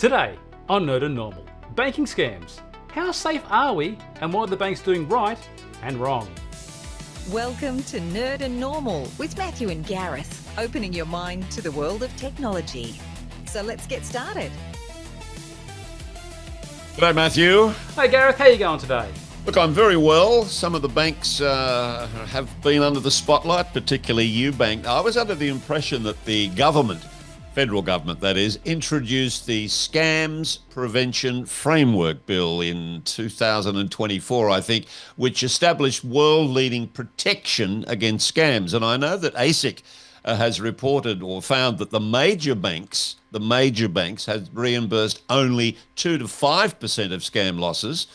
Today on Nerd and Normal, banking scams. How safe are we and what are the banks doing right and wrong? Welcome to Nerd and Normal with Matthew and Gareth, opening your mind to the world of technology. So let's get started. G'day, Matthew. Hey Gareth, how you going today? Look, I'm very well. Some of the banks have been under the spotlight, particularly UBank. I was under the impression that the government, federal government that is, introduced the Scams Prevention Framework Bill in 2024, I think, which established world-leading protection against scams. And I know that ASIC has reported or found that the major banks have reimbursed only 2 to 5% of scam losses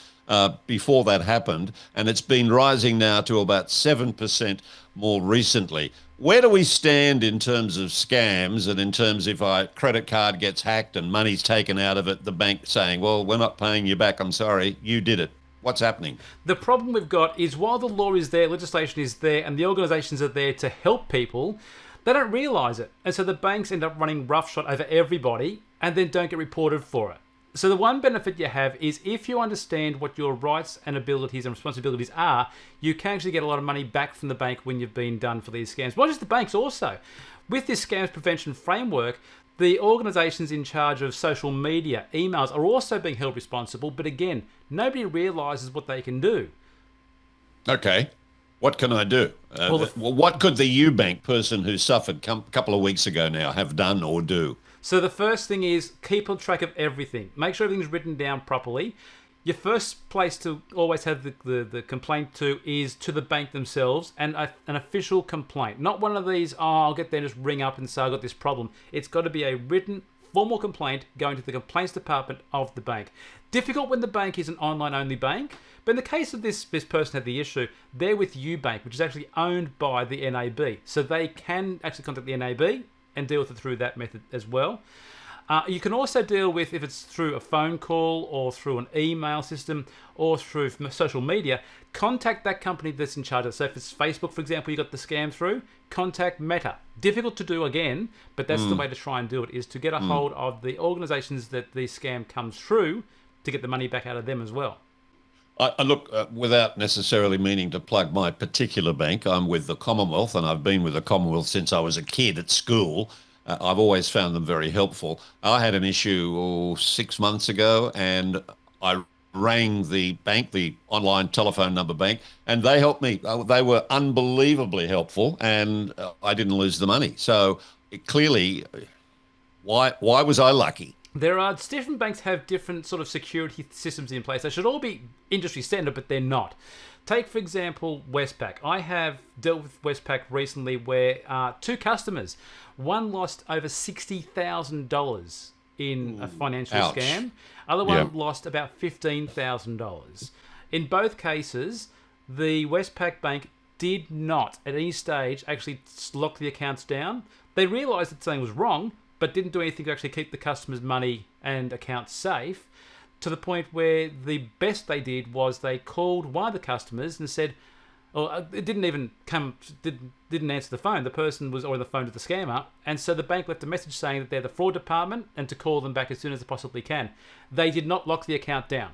before that happened, and it's been rising now to about 7% more recently. Where do we stand in terms of scams and in terms if a credit card gets hacked and money's taken out of it, the bank saying, well, we're not paying you back, I'm sorry, you did it? What's happening? The problem we've got is while the law is there, legislation is there, and the organisations are there to help people, they don't realise it. And so the banks end up running roughshod over everybody and then don't get reported for it. So the one benefit you have is if you understand what your rights and abilities and responsibilities are, you can actually get a lot of money back from the bank when you've been done for these scams. Not just the banks also. With this scams prevention framework, the organisations in charge of social media, emails, are also being held responsible. But again, nobody realises what they can do. Okay. What can I do? What could the UBank person who suffered a couple of weeks ago now have done or do? So the first thing is keep on track of everything. Make sure everything's written down properly. Your first place to always have the complaint to is to the bank themselves and an official complaint. Not one of these, I'll get there and just ring up and say I've got this problem. It's got to be a written, formal complaint going to the complaints department of the bank. Difficult when the bank is an online-only bank, but in the case of this person had the issue, they're with UBank, which is actually owned by the NAB. So they can actually contact the NAB and deal with it through that method as well. You can also deal with, if it's through a phone call or through an email system or through social media, contact that company that's in charge of it. So if it's Facebook, for example, you got the scam through, contact Meta. Difficult to do again, but that's the way to try and do it, is to get a hold of the organisations that the scam comes through to get the money back out of them as well. I look, without necessarily meaning to plug my particular bank, I'm with the Commonwealth, and I've been with the Commonwealth since I was a kid at school. I've always found them very helpful. I had an issue 6 months ago, and I rang the bank, the online telephone number bank, and they helped me. They were unbelievably helpful, and I didn't lose the money. So clearly, why was I lucky? There are different banks have different sort of security systems in place. They should all be industry standard, but they're not. Take, for example, Westpac. I have dealt with Westpac recently where 2 customers, one lost over $60,000 in a financial scam. Other one lost about $15,000. In both cases, the Westpac bank did not at any stage actually lock the accounts down. They realised that something was wrong, but didn't do anything to actually keep the customers' money and accounts safe, to the point where the best they did was they called one of the customers and said, it didn't answer the phone. The person was on the phone to the scammer, and so the bank left a message saying that they're the fraud department and to call them back as soon as they possibly can. They did not lock the account down.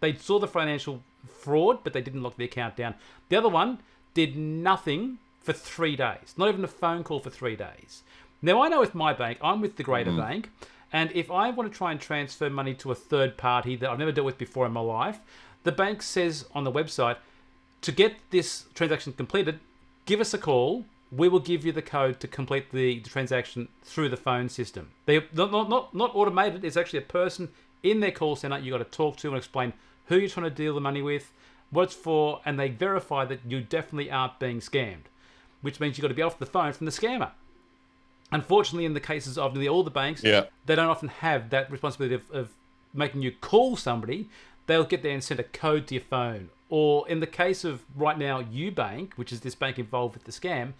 They saw the financial fraud, but they didn't lock the account down. The other one did nothing for 3 days, not even a phone call for 3 days. Now, I know with my bank, I'm with the Greater Bank, and if I want to try and transfer money to a third party that I've never dealt with before in my life, the bank says on the website, to get this transaction completed, give us a call. We will give you the code to complete the transaction through the phone system. They're not automated. It's actually a person in their call center you got to talk to and explain who you're trying to deal the money with, what it's for, and they verify that you definitely aren't being scammed, which means you've got to be off the phone from the scammer. Unfortunately, in the cases of nearly all the banks, they don't often have that responsibility of making you call somebody. They'll get there and send a code to your phone. Or in the case of right now UBank, which is this bank involved with the scam,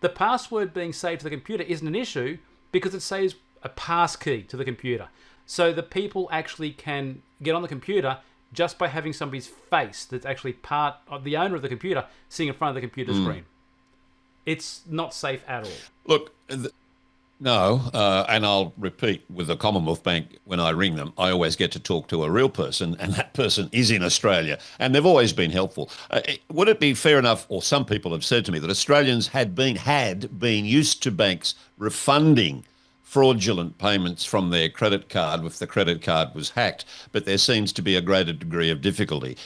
the password being saved to the computer isn't an issue because it saves a passkey to the computer. So the people actually can get on the computer just by having somebody's face that's actually part of the owner of the computer sitting in front of the computer screen. It's not safe at all. Look, No, and I'll repeat with the Commonwealth Bank when I ring them, I always get to talk to a real person, and that person is in Australia, and they've always been helpful. Would it be fair enough, or some people have said to me that Australians had been used to banks refunding fraudulent payments from their credit card if the credit card was hacked, but there seems to be a greater degree of difficulty.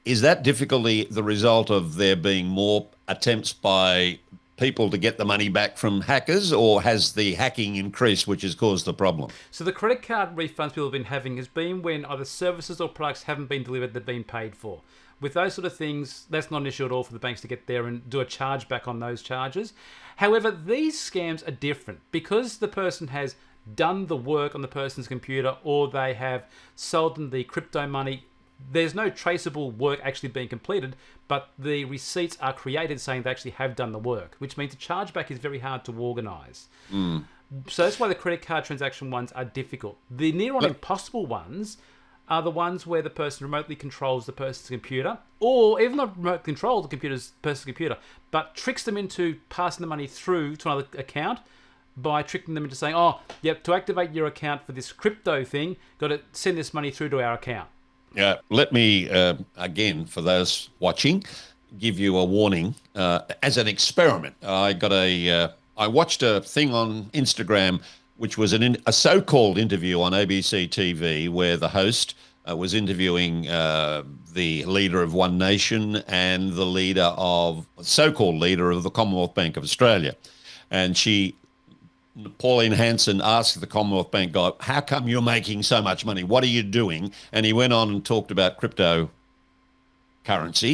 Is that difficulty the result of there being more attempts by people to get the money back from hackers, or has the hacking increased, which has caused the problem? So the credit card refunds people have been having has been when either services or products haven't been delivered, they've been paid for. With those sort of things, that's not an issue at all for the banks to get there and do a charge back on those charges. However, these scams are different because the person has done the work on the person's computer or they have sold them the crypto money. There's no traceable work actually being completed, but the receipts are created saying they actually have done the work, which means the chargeback is very hard to organise. So that's why the credit card transaction ones are difficult. The near on impossible ones are the ones where the person remotely controls the person's computer, or even not remote control the person's computer, but tricks them into passing the money through to another account by tricking them into saying, oh, yep, to activate your account for this crypto thing, got to send this money through to our account. Let me, again, for those watching, give you a warning. As an experiment, I watched a thing on Instagram, which was a so-called interview on ABC TV, where the host was interviewing the leader of One Nation and the so-called leader of the Commonwealth Bank of Australia, and Pauline Hanson asked the Commonwealth Bank guy, how come you're making so much money? What are you doing? And he went on and talked about cryptocurrency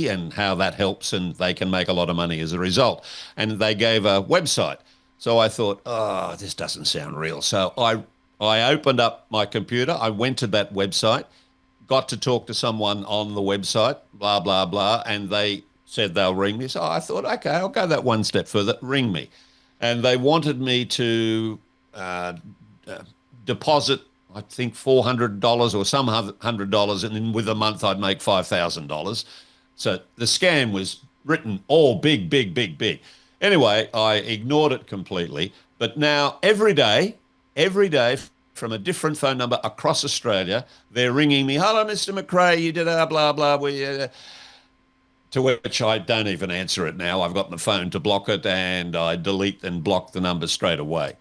and how that helps and they can make a lot of money as a result. And they gave a website. So I thought, oh, this doesn't sound real. So I opened up my computer. I went to that website, got to talk to someone on the website, blah, blah, blah. And they said they'll ring me. So I thought, okay, I'll go that one step further. Ring me. And they wanted me to deposit, I think, $400 or some $100, and then with a month I'd make $5,000. So the scam was written all big, big, big, big. Anyway, I ignored it completely. But now every day from a different phone number across Australia, they're ringing me, hello, Mr. McRae, you did a blah, blah, to which I don't even answer it now. I've got my phone to block it and I delete and block the number straight away.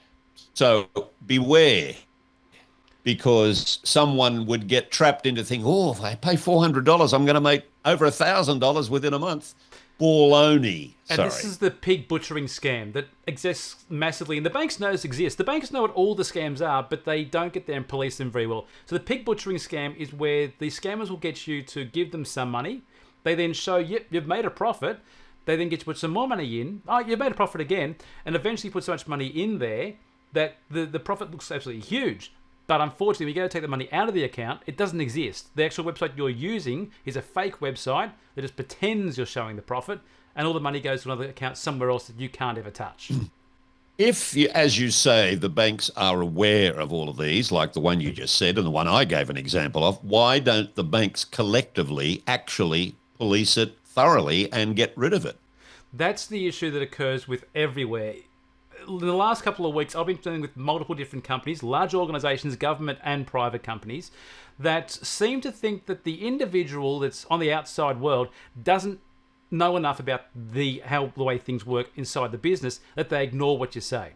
So beware, because someone would get trapped into thinking, oh, if I pay $400, I'm going to make over $1,000 within a month. Baloney. And this is the pig butchering scam that exists massively, and the banks know this exists. The banks know what all the scams are, but they don't get there and police them very well. So the pig butchering scam is where the scammers will get you to give them some money. They then show, yep, you've made a profit. They then get you to put some more money in. Oh, you've made a profit again. And eventually put so much money in there that the profit looks absolutely huge. But unfortunately, when you go to take the money out of the account, it doesn't exist. The actual website you're using is a fake website that just pretends you're showing the profit, and all the money goes to another account somewhere else that you can't ever touch. If, as you say, the banks are aware of all of these, like the one you just said and the one I gave an example of, why don't the banks collectively actually police it thoroughly and get rid of it? That's the issue that occurs with everywhere. In the last couple of weeks, I've been dealing with multiple different companies, large organisations, government and private companies, that seem to think that the individual that's on the outside world doesn't know enough about the way things work inside the business, that they ignore what you say.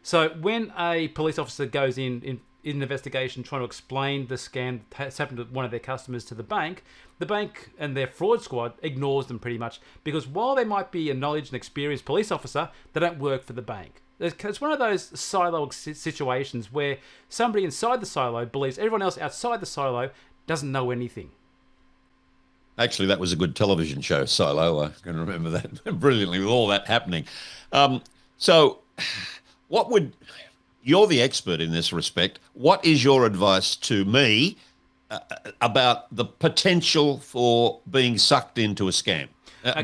So when a police officer goes in an investigation trying to explain the scam that's happened to one of their customers to the bank and their fraud squad ignores them pretty much, because while they might be a knowledge and experienced police officer, they don't work for the bank. It's one of those silo situations where somebody inside the silo believes everyone else outside the silo doesn't know anything. Actually, that was a good television show, Silo. I can remember that brilliantly with all that happening. So you're the expert in this respect. What is your advice to me about the potential for being sucked into a scam?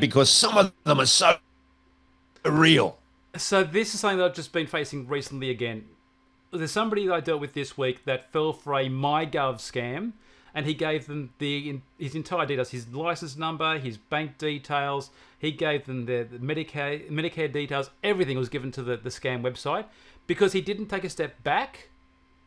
Because some of them are so real. So this is something that I've just been facing recently again. There's somebody that I dealt with this week that fell for a MyGov scam, and he gave them his entire details, his license number, his bank details. He gave them the Medicare details. Everything was given to the scam website. because he didn't take a step back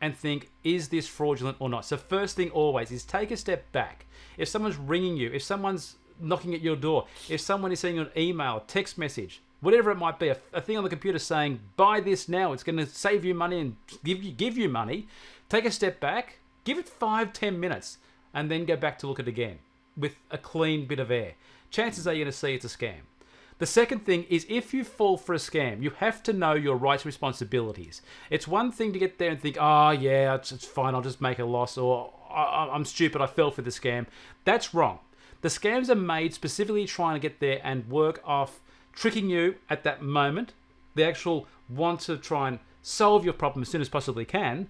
and think, is this fraudulent or not? So first thing always is take a step back. If someone's ringing you, if someone's knocking at your door, if someone is sending you an email, text message, whatever it might be, a thing on the computer saying, buy this now, it's going to save you money and give you money, take a step back, give it 5-10 minutes, and then go back to look at it again with a clean bit of air. Chances are you're going to see it's a scam. The second thing is, if you fall for a scam, you have to know your rights and responsibilities. It's one thing to get there and think, oh yeah, it's fine, I'll just make a loss, or I'm stupid, I fell for the scam. That's wrong. The scams are made specifically trying to get there and work off tricking you at that moment. They actually want to try and solve your problem as soon as possibly can,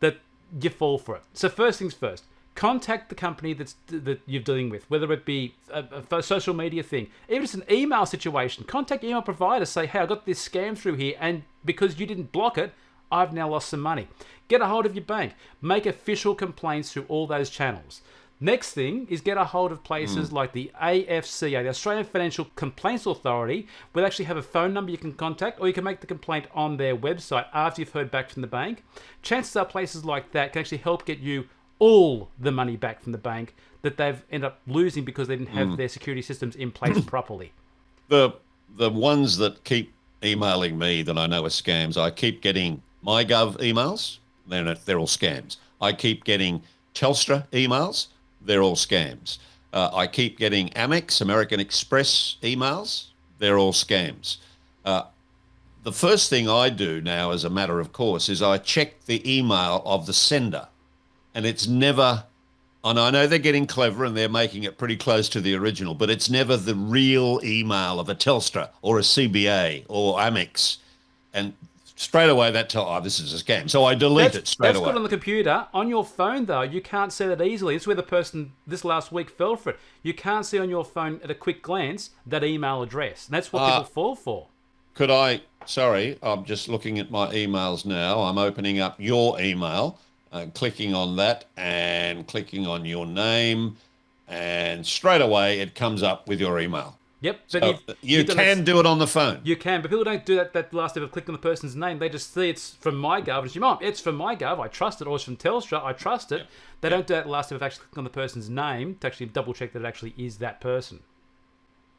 that you fall for it. So first things first. Contact the company that you're dealing with, whether it be a social media thing, even just an email situation. Contact email provider, say, hey, I got this scam through here, and because you didn't block it, I've now lost some money. Get a hold of your bank. Make official complaints through all those channels. Next thing is get a hold of places like the AFCA, the Australian Financial Complaints Authority, where they actually have a phone number you can contact, or you can make the complaint on their website after you've heard back from the bank. Chances are places like that can actually help get you all the money back from the bank that they've ended up losing because they didn't have their security systems in place properly. The ones that keep emailing me that I know are scams, I keep getting MyGov emails, they're all scams. I keep getting Telstra emails, they're all scams. I keep getting Amex, American Express emails, they're all scams. The first thing I do now, as a matter of course, is I check the email of the sender. And it's never, and I know they're getting clever and they're making it pretty close to the original, but it's never the real email of a Telstra or a CBA or Amex. And straight away that this is a scam. So I delete it straight away. That's good on the computer. On your phone, though, you can't set it easily. It's where the person this last week fell for it. You can't see on your phone at a quick glance that email address. And that's what people fall for. I'm just looking at my emails now. I'm opening up your email. Clicking on that and clicking on your name, and straight away it comes up with your email. Yep. So you can do it on the phone. You can, but people don't do that last step of clicking on the person's name. They just see it's from MyGov. And it's, Mom, it's from MyGov, I trust it, or it's from Telstra, I trust it. Yep. They don't do that last step of actually clicking on the person's name to actually double check that it actually is that person.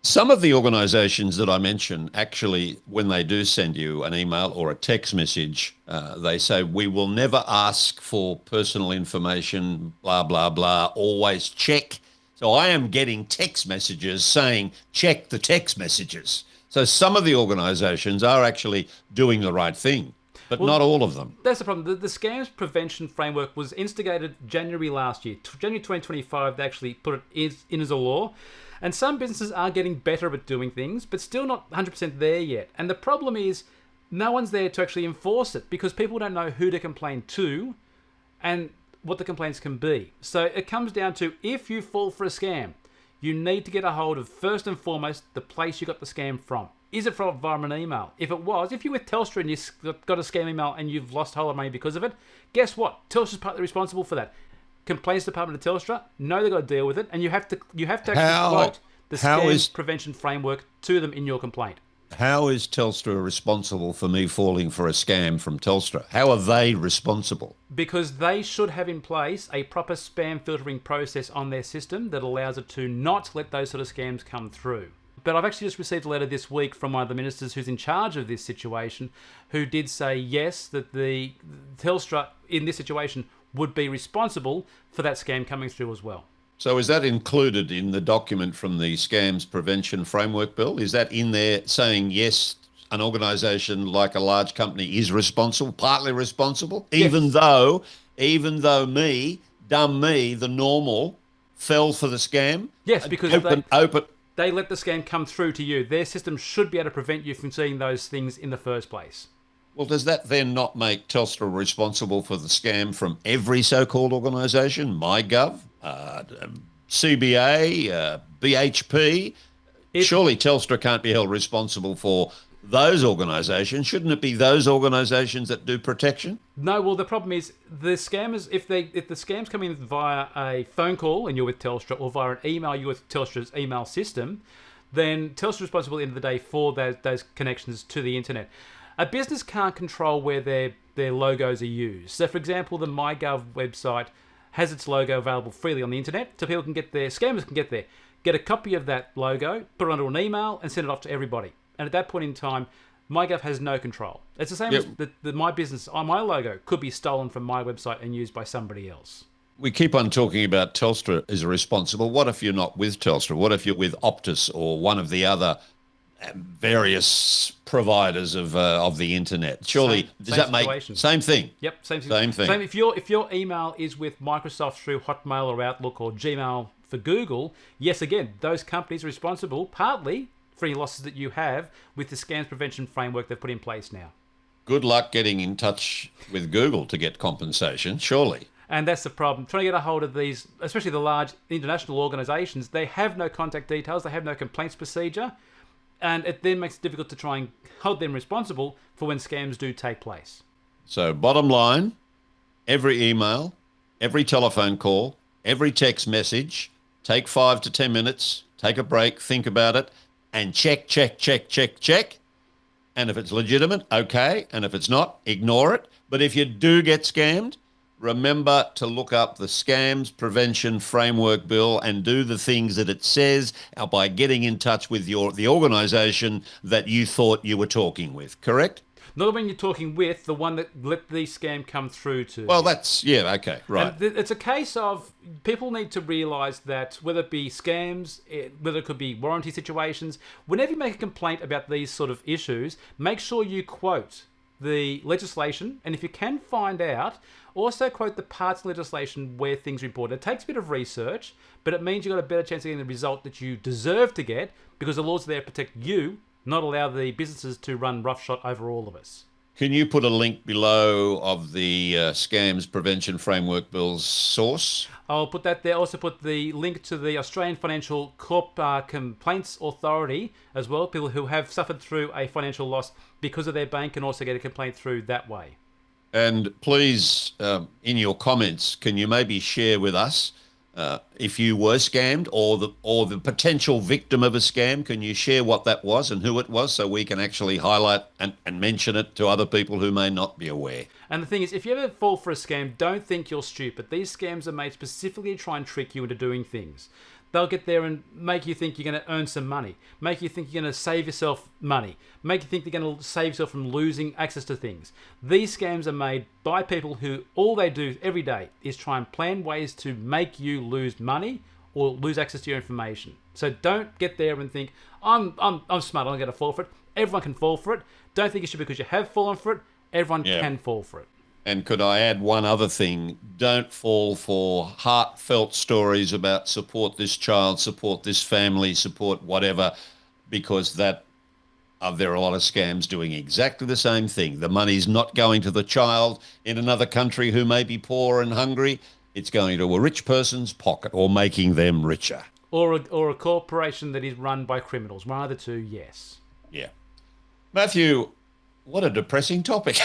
Some of the organisations that I mentioned, actually, when they do send you an email or a text message, they say, we will never ask for personal information, blah, blah, blah, always check. So I am getting text messages saying, check the text messages. So some of the organisations are actually doing the right thing, but not all of them. That's the problem. The scams prevention framework was instigated January last year. January 2025, they actually put it in as a law. And some businesses are getting better at doing things, but still not 100% there yet. And the problem is no one's there to actually enforce it because people don't know who to complain to and what the complaints can be. So it comes down to, if you fall for a scam, you need to get a hold of, first and foremost, the place you got the scam from. Is it from via an email? If you're with Telstra and you got a scam email and you've lost a whole lot of money because of it, guess what? Telstra's partly responsible for that. Complaints department of Telstra, know they've got to deal with it, and you have to actually quote the scam prevention framework to them in your complaint. How is Telstra responsible for me falling for a scam from Telstra? How are they responsible? Because they should have in place a proper spam filtering process on their system that allows it to not let those sort of scams come through. But I've actually just received a letter this week from one of the ministers who's in charge of this situation, who did say yes, that the Telstra in this situation would be responsible for that scam coming through as well. So is that included in the document from the Scams Prevention Framework Bill? Is that in there saying, yes, an organisation like a large company is responsible, partly responsible, yes, even though me, the normal, fell for the scam? Yes, because they let the scam come through to you. Their system should be able to prevent you from seeing those things in the first place. Well, does that then not make Telstra responsible for the scam from every so-called organisation? MyGov, CBA, BHP? Surely Telstra can't be held responsible for those organisations. Shouldn't it be those organisations that do protection? No, well, the problem is the scammers, if the scams come in via a phone call and you're with Telstra, or via an email, you're with Telstra's email system, then Telstra's responsible at the end of the day for those connections to the internet. A business can't control where their logos are used. So, for example, the MyGov website has its logo available freely on the internet, so people can get there, scammers can get there, get a copy of that logo, put it onto an email, and send it off to everybody. And at that point in time, MyGov has no control. It's the same as my business, my logo could be stolen from my website and used by somebody else. We keep on talking about Telstra is responsible. What if you're not with Telstra? What if you're with Optus or one of the other various providers of the internet? Surely, does that make same thing? Yep, same thing. If your email is with Microsoft through Hotmail or Outlook or Gmail for Google, yes, again, those companies are responsible partly for any losses that you have with the scams prevention framework they've put in place now. Good luck getting in touch with Google to get compensation, surely. And that's the problem. Trying to get a hold of these, especially the large international organisations, they have no contact details, they have no complaints procedure, and it then makes it difficult to try and hold them responsible for when scams do take place. So bottom line, every email, every telephone call, every text message, take 5 to 10 minutes, take a break, think about it, and check. And if it's legitimate, okay. And if it's not, ignore it. But if you do get scammed, remember to look up the Scams Prevention Framework Bill and do the things that it says by getting in touch with the organisation that you thought you were talking with, correct? Not when you're talking with the one that let the scam come through to. Well, okay, right. And it's a case of people need to realise that whether it be scams, whether it could be warranty situations, whenever you make a complaint about these sort of issues, make sure you quote the legislation, and if you can find out, also quote the parts of legislation where things are reported. It takes a bit of research, but it means you've got a better chance of getting the result that you deserve to get because the laws are there to protect you, not allow the businesses to run roughshod over all of us. Can you put a link below of the Scams Prevention Framework Bill's source? I'll put that there. Also put the link to the Australian Financial Corp Complaints Authority as well. People who have suffered through a financial loss because of their bank can also get a complaint through that way. And please, in your comments, can you maybe share with us if you were scammed or the potential victim of a scam? Can you share what that was and who it was so we can actually highlight and mention it to other people who may not be aware? And the thing is, if you ever fall for a scam, don't think you're stupid. These scams are made specifically to try and trick you into doing things. They'll get there and make you think you're going to earn some money, make you think you're going to save yourself money, make you think you're going to save yourself from losing access to things. These scams are made by people who all they do every day is try and plan ways to make you lose money or lose access to your information. So don't get there and think, I'm smart, I'm going to fall for it. Everyone can fall for it. Don't think it should be because you have fallen for it. Everyone can fall for it. And could I add one other thing? Don't fall for heartfelt stories about support this child, support this family, support whatever, because there are a lot of scams doing exactly the same thing. The money's not going to the child in another country who may be poor and hungry. It's going to a rich person's pocket or making them richer. Or a corporation that is run by criminals. One of the two, yes. Yeah. Matthew, what a depressing topic.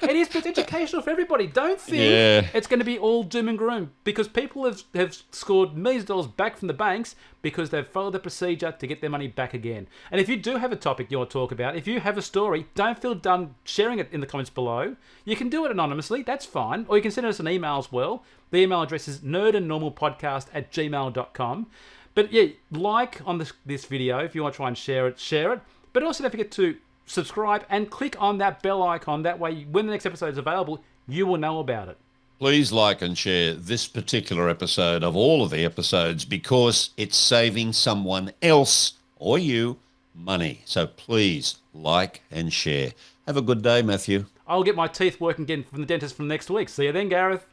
It is, but it's educational for everybody. Don't think it's going to be all doom and gloom because people have scored millions of dollars back from the banks because they've followed the procedure to get their money back again. And if you do have a topic you want to talk about, if you have a story, don't feel dumb sharing it in the comments below. You can do it anonymously, that's fine. Or you can send us an email as well. The email address is nerdandnormalpodcast@gmail.com. But yeah, like on this video if you want to try and share it. But also don't forget to subscribe and click on that bell icon. That way, when the next episode is available, you will know about it. Please like and share this particular episode of all of the episodes because it's saving someone else or you money. So please like and share. Have a good day, Matthew. I'll get my teeth working again from the dentist from next week. See you then, Gareth.